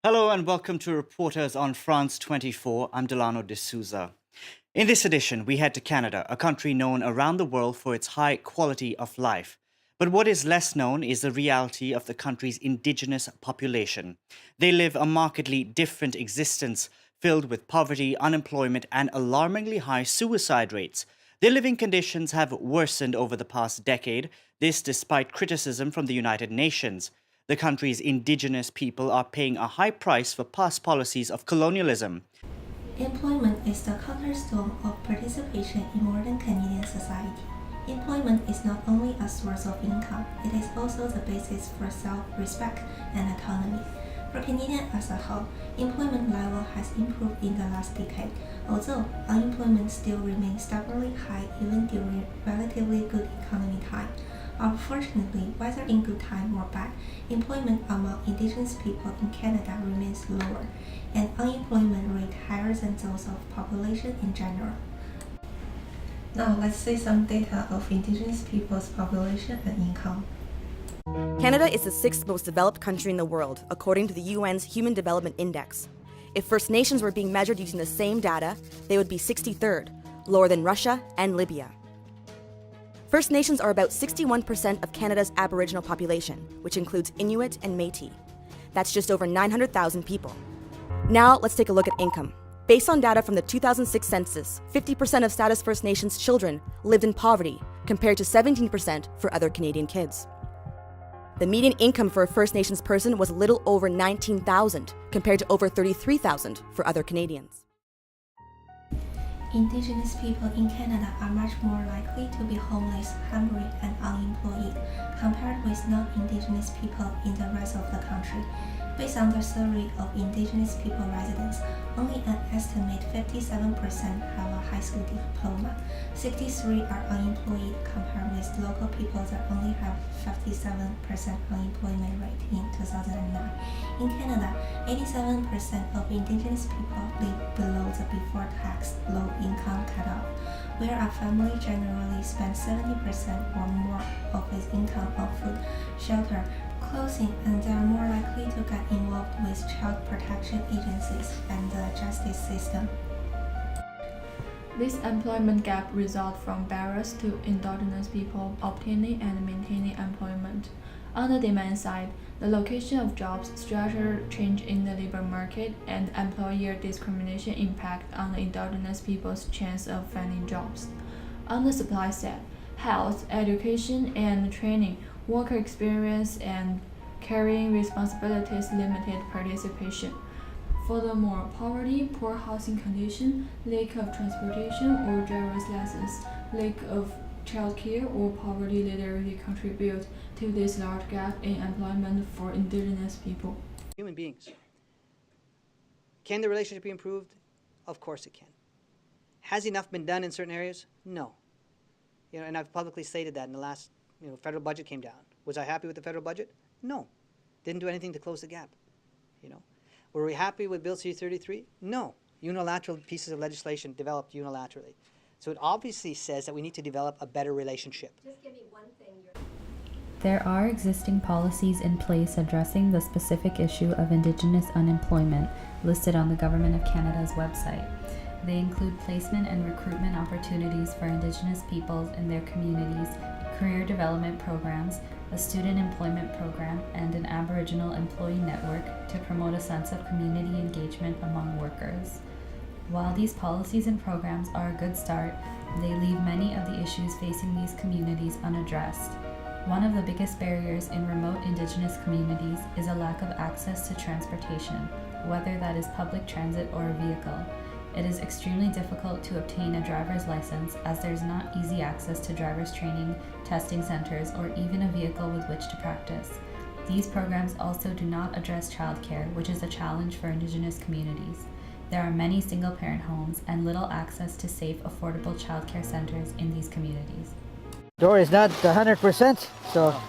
Hello and welcome to Reporters on France 24. I'm Delano de Souza. In this edition, we head to Canada, a country known around the world for its high quality of life. But what is less known is the reality of the country's Indigenous population. They live a markedly different existence, filled with poverty, unemployment, and alarmingly high suicide rates. Their living conditions have worsened over the past decade, this despite criticism from the United Nations. The country's Indigenous people are paying a high price for past policies of colonialism. Employment is the cornerstone of participation in modern Canadian society. Employment is not only a source of income, it is also the basis for self-respect and autonomy. For Canadians as a whole, employment level has improved in the last decade, although unemployment still remains stubbornly high even during relatively good economy time. Unfortunately, whether in good time or bad, employment among Indigenous people in Canada remains lower, and unemployment rate higher than those of population in general. Now let's see some data of Indigenous people's population and income. Canada is the sixth most developed country in the world, according to the UN's Human Development Index. If First Nations were being measured using the same data, they would be 63rd, lower than Russia and Libya. First Nations are about 61% of Canada's Aboriginal population, which includes Inuit and Métis. That's just over 900,000 people. Now, let's take a look at income. Based on data from the 2006 census, 50% of Status First Nations children lived in poverty, compared to 17% for other Canadian kids. The median income for a First Nations person was a little over $19,000, compared to over $33,000 for other Canadians. Indigenous people in Canada are much more likely to be homeless, hungry, and unemployed compared with non-Indigenous people in the rest of the country. Based on the survey of Indigenous people residents, only an estimated 57% have a high school diploma. 63% are unemployed compared with local people that only have 57% unemployment rate in 2009. In Canada, 87% of Indigenous people live below the before-tax low-income cutoff, where a family generally spends 70% or more of its income on food, shelter, clothing, and they are more likely to get involved with child protection agencies and the justice system. This employment gap results from barriers to Indigenous people obtaining and maintaining employment. On the demand side, the location of jobs, structural change in the labor market, and employer discrimination impact on the Indigenous people's chance of finding jobs. On the supply side, health, education, and training, worker experience, and carrying responsibilities limited participation. Furthermore, poverty, poor housing condition, lack of transportation or driver's license, lack of childcare, or poverty literacy contribute to this large gap in employment for Indigenous people. Human beings. Can the relationship be improved? Of course it can. Has enough been done in certain areas? No. And I've publicly stated that in the last, federal budget came down. Was I happy with the federal budget? No. Didn't do anything to close the gap. Were we happy with Bill C-33? No. Unilateral pieces of legislation developed unilaterally. So it obviously says that we need to develop a better relationship. Just give me one thing. There are existing policies in place addressing the specific issue of Indigenous unemployment listed on the Government of Canada's website. They include placement and recruitment opportunities for Indigenous peoples in their communities, career development programs, a student employment program, and an Aboriginal employee network to promote a sense of community engagement among workers. While these policies and programs are a good start, they leave many of the issues facing these communities unaddressed. One of the biggest barriers in remote Indigenous communities is a lack of access to transportation, whether that is public transit or a vehicle. It is extremely difficult to obtain a driver's license as there is not easy access to driver's training, testing centers, or even a vehicle with which to practice. These programs also do not address childcare, which is a challenge for Indigenous communities. There are many single-parent homes and little access to safe, affordable childcare centers in these communities. Door is not 100%, so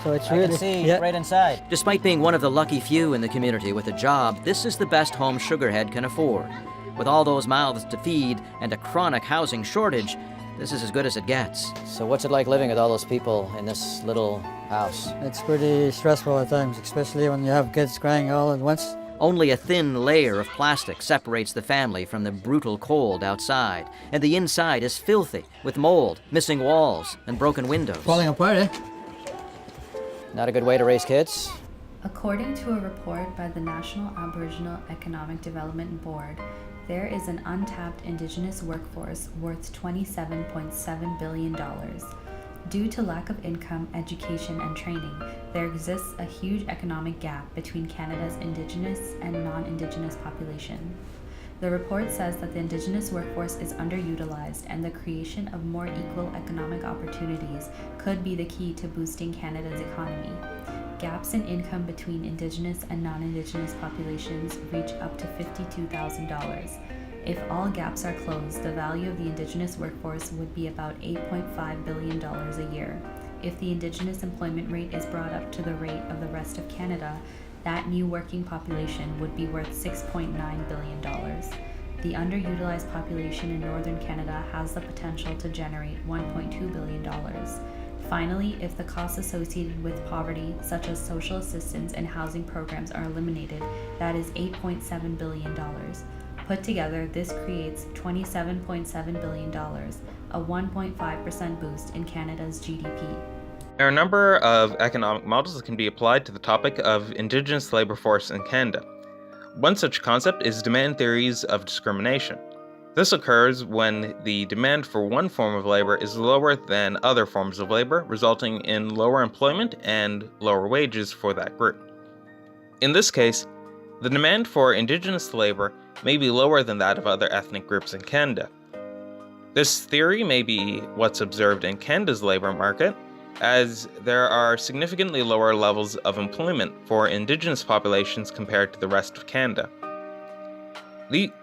it's really... I can see right inside. Despite being one of the lucky few in the community with a job, this is the best home Sugarhead can afford. With all those mouths to feed and a chronic housing shortage, this is as good as it gets. So what's it like living with all those people in this little house? It's pretty stressful at times, especially when you have kids crying all at once. Only a thin layer of plastic separates the family from the brutal cold outside, and the inside is filthy, with mold, missing walls, and broken windows. Falling apart, eh? Not a good way to raise kids. According to a report by the National Aboriginal Economic Development Board, there is an untapped Indigenous workforce worth $27.7 billion. Due to lack of income, education, and training, there exists a huge economic gap between Canada's Indigenous and non-Indigenous population. The report says that the Indigenous workforce is underutilized, and the creation of more equal economic opportunities could be the key to boosting Canada's economy. Gaps in income between Indigenous and non-Indigenous populations reach up to $52,000. If all gaps are closed, the value of the Indigenous workforce would be about $8.5 billion a year. If the Indigenous employment rate is brought up to the rate of the rest of Canada, that new working population would be worth $6.9 billion. The underutilized population in Northern Canada has the potential to generate $1.2 billion. Finally, if the costs associated with poverty, such as social assistance and housing programs, are eliminated, that is $8.7 billion. Put together, this creates $27.7 billion, a 1.5% boost in Canada's GDP. There are a number of economic models that can be applied to the topic of Indigenous labour force in Canada. One such concept is demand theories of discrimination. This occurs when the demand for one form of labour is lower than other forms of labour, resulting in lower employment and lower wages for that group. In this case, the demand for Indigenous labour may be lower than that of other ethnic groups in Canada. This theory may be what's observed in Canada's labour market, as there are significantly lower levels of employment for Indigenous populations compared to the rest of Canada.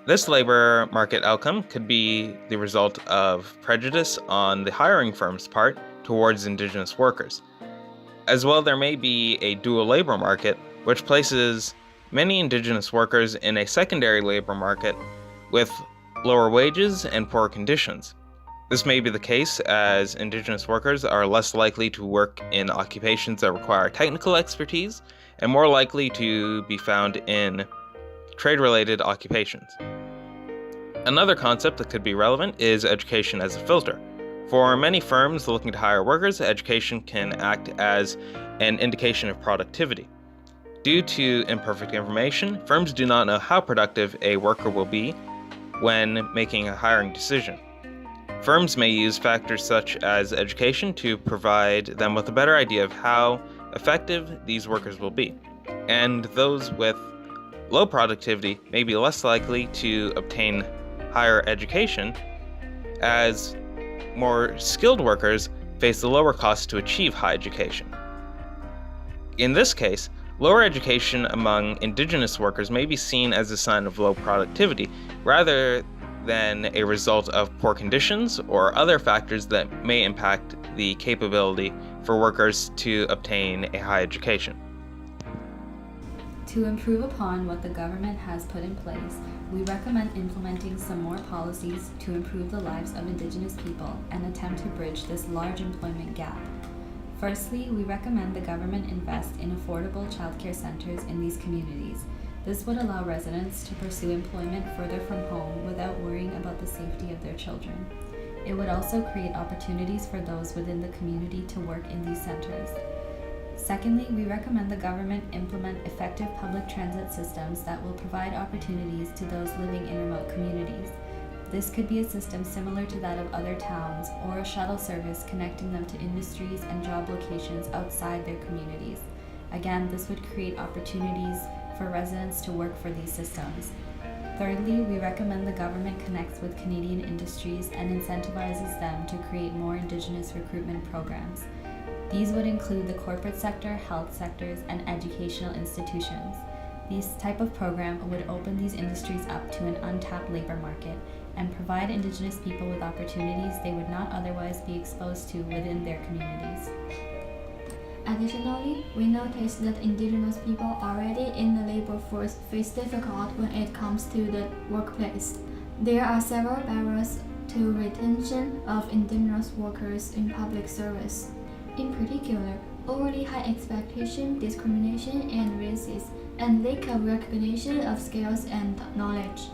This labour market outcome could be the result of prejudice on the hiring firm's part towards Indigenous workers. As well, there may be a dual labour market, which places many Indigenous workers in a secondary labour market with lower wages and poor conditions. This may be the case as Indigenous workers are less likely to work in occupations that require technical expertise and more likely to be found in trade-related occupations. Another concept that could be relevant is education as a filter. For many firms looking to hire workers, education can act as an indication of productivity. Due to imperfect information, firms do not know how productive a worker will be when making a hiring decision. Firms may use factors such as education to provide them with a better idea of how effective these workers will be, and those with low productivity may be less likely to obtain higher education, as more skilled workers face the lower cost to achieve high education. In this case, lower education among Indigenous workers may be seen as a sign of low productivity, rather than a result of poor conditions or other factors that may impact the capability for workers to obtain a high education. To improve upon what the government has put in place, we recommend implementing some more policies to improve the lives of Indigenous people and attempt to bridge this large employment gap. Firstly, we recommend the government invest in affordable childcare centers in these communities. This would allow residents to pursue employment further from home without worrying about the safety of their children. It would also create opportunities for those within the community to work in these centers. Secondly, we recommend the government implement effective public transit systems that will provide opportunities to those living in remote communities. This could be a system similar to that of other towns, or a shuttle service connecting them to industries and job locations outside their communities. Again, this would create opportunities for residents to work for these systems. Thirdly, we recommend the government connects with Canadian industries and incentivizes them to create more Indigenous recruitment programs. These would include the corporate sector, health sectors, and educational institutions. This type of program would open these industries up to an untapped labor market and provide Indigenous people with opportunities they would not otherwise be exposed to within their communities. Additionally, we noticed that Indigenous people already in the labor force face difficulty when it comes to the workplace. There are several barriers to retention of Indigenous workers in public service. In particular, overly high expectation, discrimination, and racism and lack of recognition of skills and knowledge.